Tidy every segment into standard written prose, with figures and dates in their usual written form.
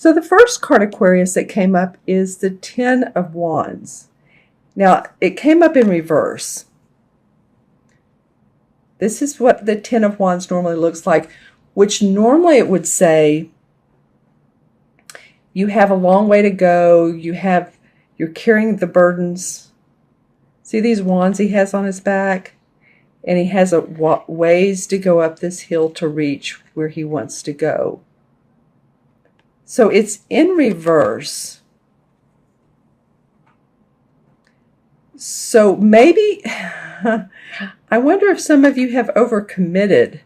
So the first card, Aquarius, that came up is the Ten of Wands. Now, it came up in reverse. This is what the Ten of Wands normally looks like, which normally it would say you have a long way to go. You're carrying the burdens. See these wands he has on his back? And he has a ways to go up this hill to reach where he wants to go. So it's in reverse. So maybe, I wonder if some of you have overcommitted.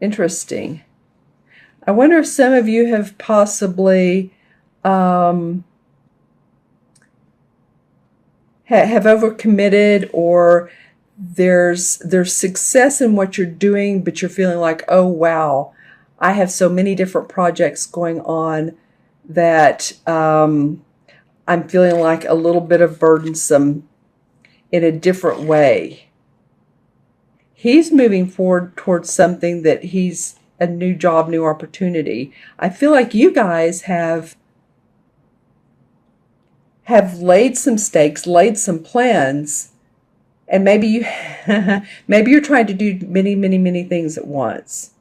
Interesting. I wonder if some of you have possibly have overcommitted, or there's success in what you're doing, but you're feeling like, oh wow, I have so many different projects going on that I'm feeling like a little bit of burdensome in a different way. He's moving forward towards something that he's a new job, new opportunity. I feel like you guys have laid some stakes, laid some plans, and maybe maybe you're trying to do many things at once.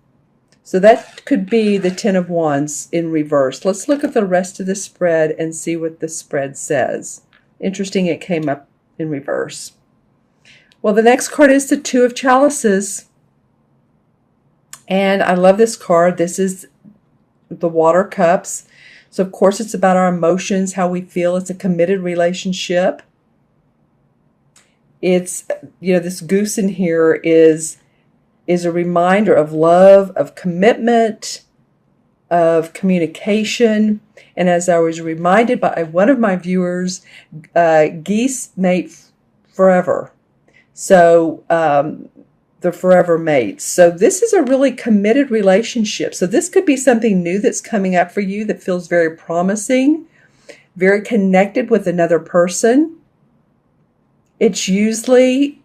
So that could be the Ten of Wands in reverse. Let's look at the rest of the spread and see what the spread says. Interesting, it came up in reverse. Well, the next card is the Two of Chalices. And I love this card. This is the Water Cups. So, of course, it's about our emotions, how we feel. It's a committed relationship. It's, this goose in here is a reminder of love, of commitment, of communication. And as I was reminded by one of my viewers, geese mate forever. So, the forever mates. So this is a really committed relationship. So this could be something new that's coming up for you that feels very promising, very connected with another person. It's usually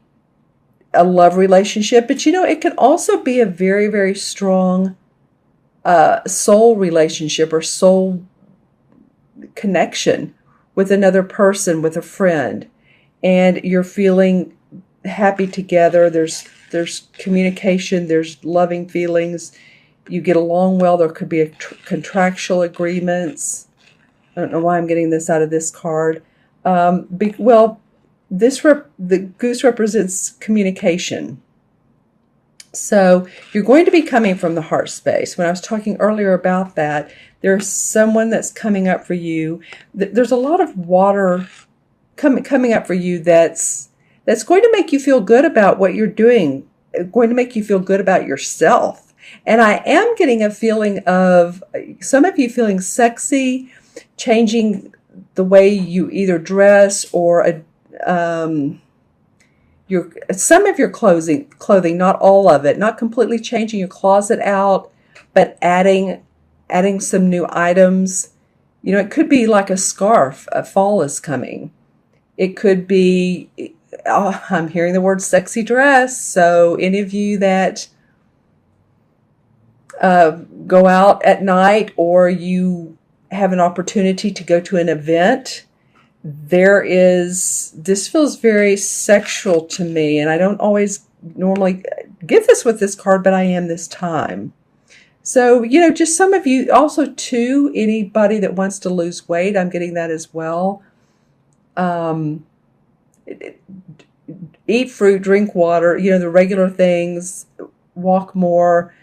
a love relationship, but it can also be a very strong soul relationship or soul connection with another person, with a friend, and you're feeling happy together. There's communication, there's loving feelings, you get along well. There could be contractual agreements. I don't know why I'm getting this out of this card. The goose represents communication. So you're going to be coming from the heart space. When I was talking earlier about that, there's someone that's coming up for you. There's a lot of water coming up for you that's going to make you feel good about what you're doing, going to make you feel good about yourself. And I am getting a feeling of some of you feeling sexy, changing the way you either dress or some of your clothing, not all of it, not completely changing your closet out, but adding some new items. It could be like a scarf. Fall is coming. It could be, I'm hearing the word sexy dress. So any of you that go out at night, or you have an opportunity to go to an event, this feels very sexual to me, and I don't always normally get this with this card, but I am this time. So, just some of you, also too, anybody that wants to lose weight, I'm getting that as well. Eat fruit, drink water, the regular things, walk more,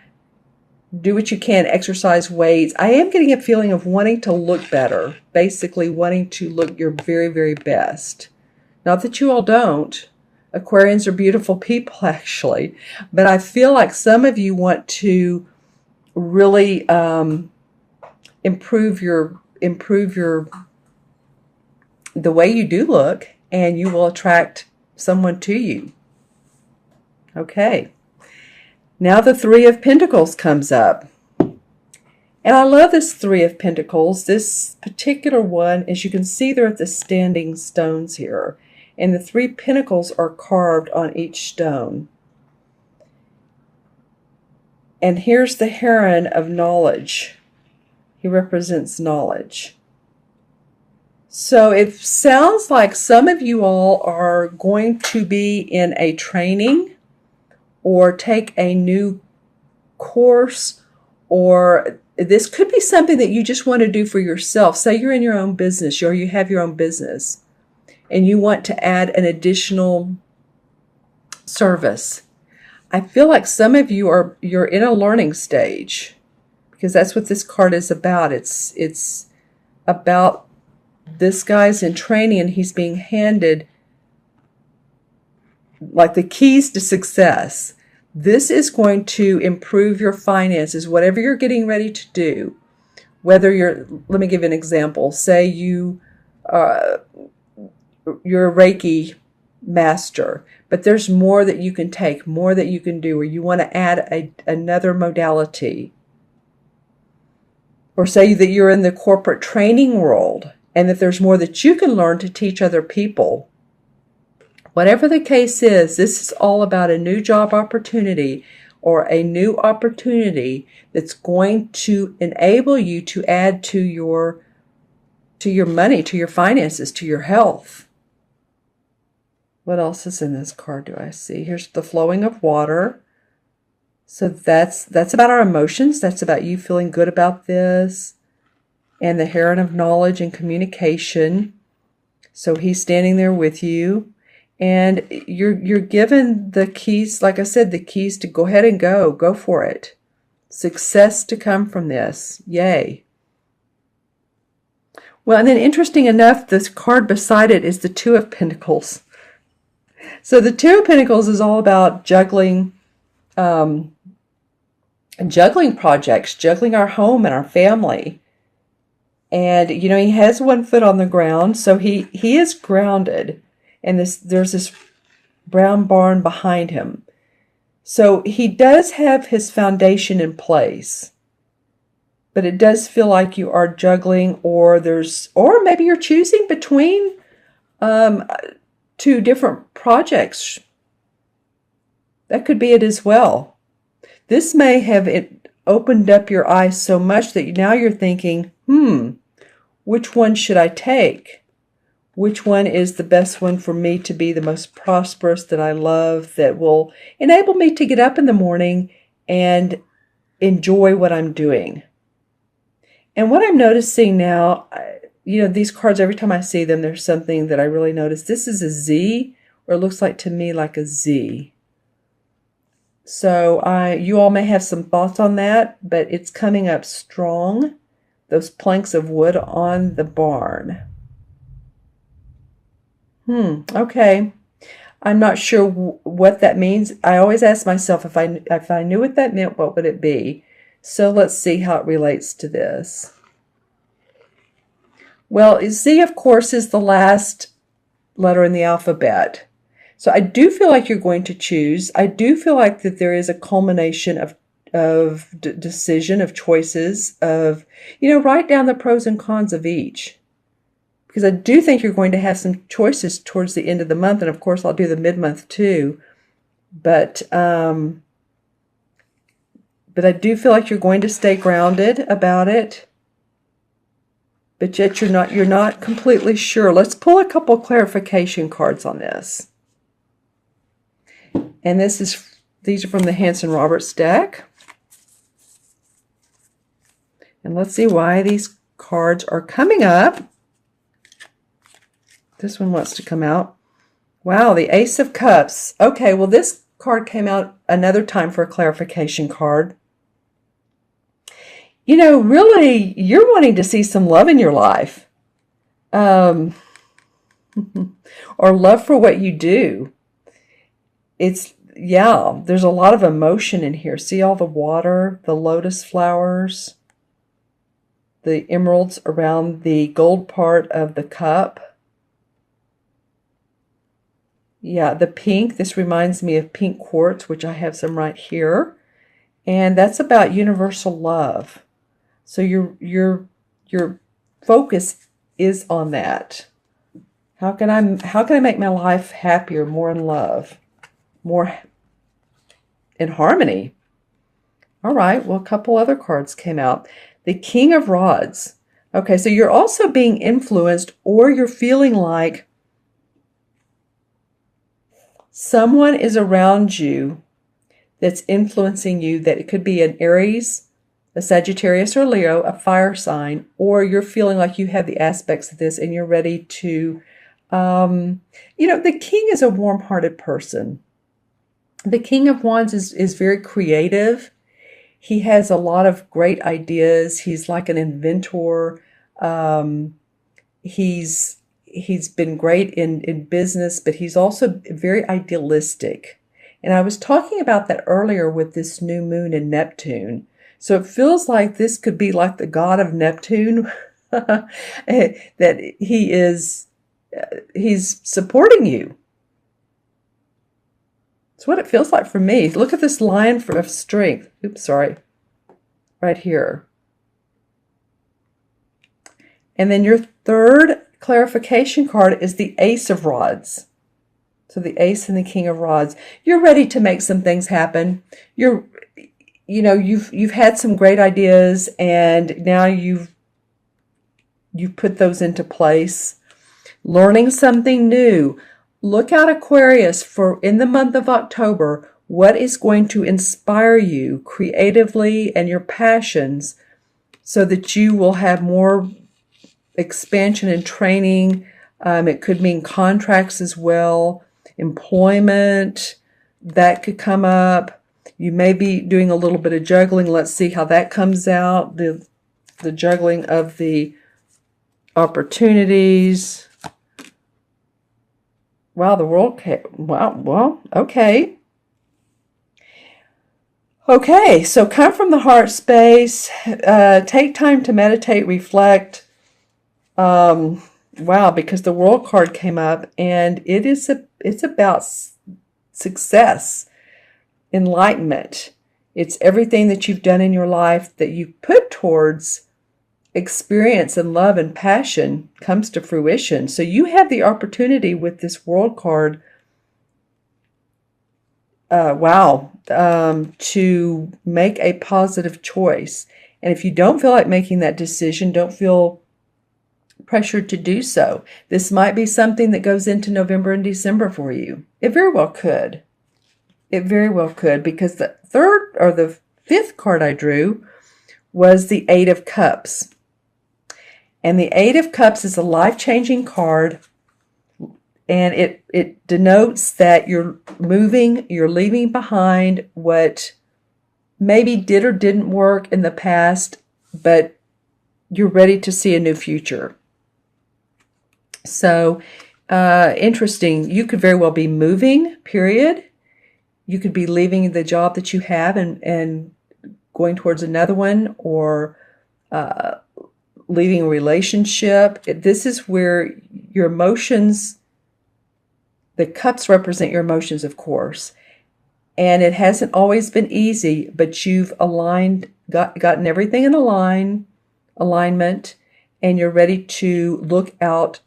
do what you can, exercise weights. I am getting a feeling of wanting to look better, basically wanting to look your very, very best. Not that you all don't. Aquarians are beautiful people, actually. But I feel like some of you want to really improve the way you do look, and you will attract someone to you. Okay. Now the Three of Pentacles comes up. And I love this Three of Pentacles. This particular one, as you can see, they're at the standing stones here. And the three pentacles are carved on each stone. And here's the heron of knowledge. He represents knowledge. So it sounds like some of you all are going to be in a training or take a new course, or this could be something that you just want to do for yourself. Say you're in your own business, or you have your own business, and you want to add an additional service. I feel like some of you you're in a learning stage, because that's what this card is about. It's about this guy's in training, and he's being handed like the keys to success. This is going to improve your finances, whatever you're getting ready to do. Whether let me give you an example. Say you're a Reiki master, but there's more that you can take, more that you can do, or you want to add another modality. Or say that you're in the corporate training world, and that there's more that you can learn to teach other people. Whatever the case is, this is all about a new job opportunity or a new opportunity that's going to enable you to add to your money, to your finances, to your health. What else is in this card do I see? Here's the flowing of water. So that's about our emotions. That's about you feeling good about this. And the Heron of knowledge and communication. So he's standing there with you. And you're given the keys, like I said, the keys to go ahead and go for it. Success to come from this. Yay. Well, and then interesting enough, this card beside it is the Two of Pentacles. So the Two of Pentacles is all about juggling projects, juggling our home and our family. And, you know, he has one foot on the ground, so he is grounded. And there's this brown barn behind him. So he does have his foundation in place. But it does feel like you are juggling, or maybe you're choosing between two different projects. That could be it as well. This may have opened up your eyes so much that now you're thinking, which one should I take? Which one is the best one for me to be the most prosperous, that I love, that will enable me to get up in the morning and enjoy what I'm doing? And what I'm noticing now, you know, these cards, every time I see them, there's something that I really notice. This is a Z, or it looks like to me like a Z. So you all may have some thoughts on that, but it's coming up strong. Those planks of wood on the barn. Okay. I'm not sure what that means. I always ask myself, if I knew what that meant, what would it be? So let's see how it relates to this. Well, Z, of course, is the last letter in the alphabet. So I do feel like you're going to choose. I do feel like that there is a culmination of decision, of choices, of, you know, write down the pros and cons of each. Because I do think you're going to have some choices towards the end of the month. And of course, I'll do the mid-month too. But I do feel like you're going to stay grounded about it. But yet you're not completely sure. Let's pull a couple clarification cards on this. And these are from the Hanson Roberts deck. And let's see why these cards are coming up. This one wants to come out. Wow, the Ace of Cups. Okay, well, this card came out another time for a clarification card. You know, really, you're wanting to see some love in your life. Or love for what you do. There's a lot of emotion in here. See all the water, the lotus flowers, the emeralds around the gold part of the cup. Yeah, the pink, this reminds me of pink quartz, which I have some right here. And that's about universal love. So your focus is on that. How can I make my life happier, more in love, more in harmony? All right, well, a couple other cards came out. The King of Rods. Okay, so you're also being influenced, or you're feeling like someone is around you that's influencing you, that it could be an Aries, a Sagittarius or Leo, a fire sign, or you're feeling like you have the aspects of this and you're ready to, the king is a warm-hearted person. The King of Wands is very creative. He has a lot of great ideas. He's like an inventor. He's been great in business, but he's also very idealistic. And I was talking about that earlier with this new moon in Neptune. So it feels like this could be like the god of Neptune, that he's supporting you. It's what it feels like for me. Look at this line of strength. Oops, sorry. Right here. And then your third clarification card is the Ace of Rods. So the Ace and the King of Rods. You're ready to make some things happen. You've had some great ideas, and now you've put those into place. Learning something new. Look out, Aquarius, for in the month of October, what is going to inspire you creatively and your passions so that you will have more expansion and training. It could mean contracts as well, employment, that could come up. You may be doing a little bit of juggling. Let's see how that comes out, the juggling of the opportunities. Wow, the world, wow, well, okay. Okay, so come from the heart space, take time to meditate, reflect. Wow, because the World card came up, and it's about success, enlightenment. It's everything that you've done in your life that you put towards experience and love and passion comes to fruition. So you have the opportunity with this World card, to make a positive choice. And if you don't feel like making that decision, don't feel pressured to do so. This might be something that goes into November and December for you. It very well could. It very well could, because the fifth card I drew was the Eight of Cups. And the Eight of Cups is a life-changing card, and it denotes that you're leaving behind what maybe did or didn't work in the past, but you're ready to see a new future. So, interesting. You could very well be moving, period. You could be leaving the job that you have and going towards another one, or leaving a relationship. This is where your emotions, the cups represent your emotions, of course. And it hasn't always been easy, but you've gotten everything in alignment, and you're ready to look out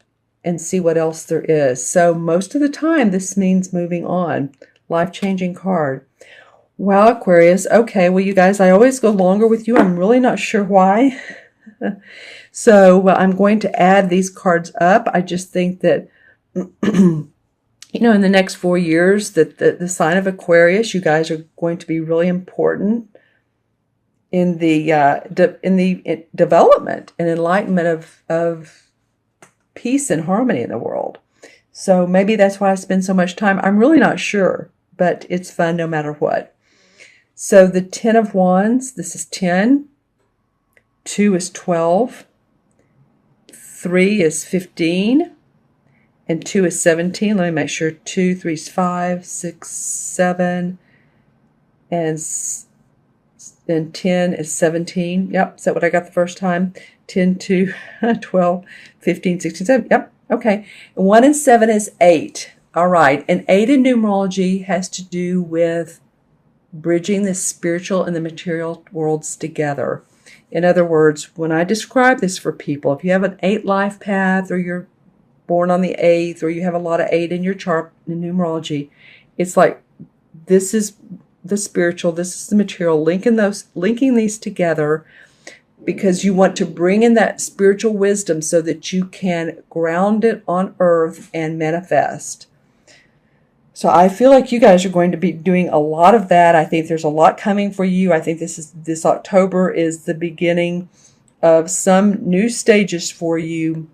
and see what else there is. So most of the time, this means moving on. Life-changing card. Wow, Aquarius. Okay, well, you guys, I always go longer with you. I'm really not sure why. So I'm going to add these cards up. I just think that, in the next 4 years, that the sign of Aquarius, you guys are going to be really important in the development and enlightenment of peace and harmony in the world. So maybe that's why I spend so much time. I'm really not sure, but it's fun no matter what. So the 10 of Wands, this is 10. 2 is 12. 3 is 15. And 2 is 17. Let me make sure. 2, 3 is 5, 6, 7. And 10 is 17. Yep, is that what I got the first time? 10, 2, 12, 15, 16, 17. Yep, okay. 1 and 7 is 8. All right, and 8 in numerology has to do with bridging the spiritual and the material worlds together. In other words, when I describe this for people, if you have an 8 life path, or you're born on the 8th, or you have a lot of 8 in your chart in numerology, it's like this is the spiritual, this is the material, linking these together because you want to bring in that spiritual wisdom so that you can ground it on earth and manifest. So I feel like you guys are going to be doing a lot of that. I think there's a lot coming for you. I think this October is the beginning of some new stages for you.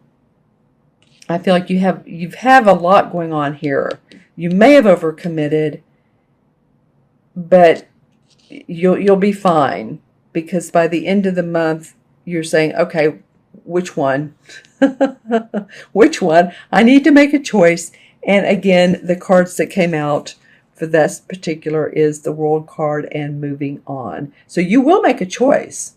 I feel like you have a lot going on here. You may have overcommitted, but you'll be fine, because by the end of the month you're saying, okay, which one? Which one? I need to make a choice. And again, the cards that came out for this particular is the World card and moving on. So you will make a choice.